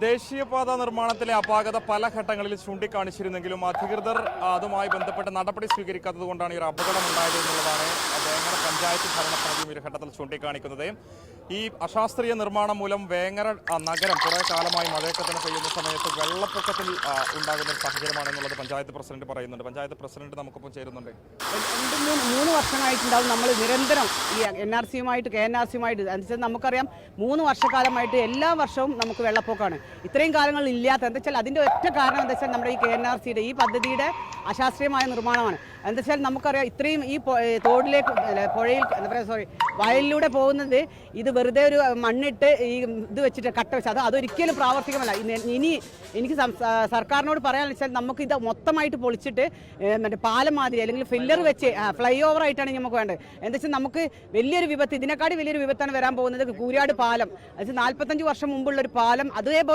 ദേശീയപാത നിർമ്മാണത്തിലെ അപാകത പല ഘട്ടങ്ങളിൽ ചൂണ്ടിക്കാണിച്ചിരുന്നെങ്കിലും അധികൃതർ അതുമായി ബന്ധപ്പെട്ട് നടപടി സ്വീകരിക്കാത്തത് കൊണ്ടാണ് ഈ ഒരു അപകടം ഉണ്ടായത് എന്നുള്ളതാണ് വേങ്ങര പഞ്ചായത്ത് ഭരണസമിതിയും ഒരു ഘട്ടത്തിൽ ചൂണ്ടിക്കാണിക്കുന്നത്. ഈ അശാസ്ത്രീയ നിർമ്മാണം മൂലം വേങ്ങര നഗരം കുറെ കാലമായി മഴയൊക്കെ തന്നെ പെയ്യുന്ന സമയത്ത് വെള്ളപ്പൊക്കത്തിൽ ഉണ്ടാകുന്ന ഒരു സാഹചര്യമാണെന്നുള്ളത് പഞ്ചായത്ത് പ്രസിഡന്റ് പറയുന്നുണ്ട്. പഞ്ചായത്ത് പ്രസിഡന്റ് നമുക്കൊപ്പം ചേരുന്നുണ്ട്. 3 വർഷമായിട്ടുണ്ടാവും നമ്മൾ നിരന്തരം ഈ NRCയുമായിട്ട് KNRCയുമായിട്ട് അനുസരിച്ച് നമുക്കറിയാം 3 വർഷക്കാലമായിട്ട് എല്ലാ വർഷവും നമുക്ക് വെള്ളപ്പൊക്കമാണ്. ഇത്രയും കാലങ്ങളിൽ ഇല്ലാത്ത എന്താ വെച്ചാൽ അതിൻ്റെ ഒറ്റ കാരണം എന്താ വെച്ചാൽ നമ്മുടെ ഈ KNRCയുടെ ഈ പദ്ധതിയുടെ അശാസ്ത്രീയമായ നിർമ്മാണമാണ്. എന്താ വെച്ചാൽ നമുക്കറിയാം ഇത്രയും ഈ തോടിലേക്ക് പുഴയിൽ എന്താ പറയുക വയലിലൂടെ പോകുന്നത് ഇത് വെറുതെ ഒരു മണ്ണിട്ട് ഈ ഇത് വെച്ചിട്ട് കട്ട വെച്ച് അതൊരിക്കലും പ്രാവർത്തികമല്ല. ഇനി എനിക്ക് സർക്കാരിനോട് പറയാമെന്ന് വെച്ചാൽ നമുക്ക് ഇത് മൊത്തമായിട്ട് പൊളിച്ചിട്ട് മറ്റേ പാലം മാതിരി അല്ലെങ്കിൽ ഫില്ലർ വെച്ച് ഫ്ലൈ ഓവർ ആയിട്ടാണ് നമുക്ക് വേണ്ടത്. എന്താ വെച്ചാൽ നമുക്ക് വലിയൊരു വിപത്ത് ഇതിനെക്കാട്ടി വലിയൊരു വിപത്താണ് വരാൻ പോകുന്നത്. കൂരാട് പാലം അത് 45 വർഷം മുമ്പുള്ളൊരു പാലം അതേപോലെ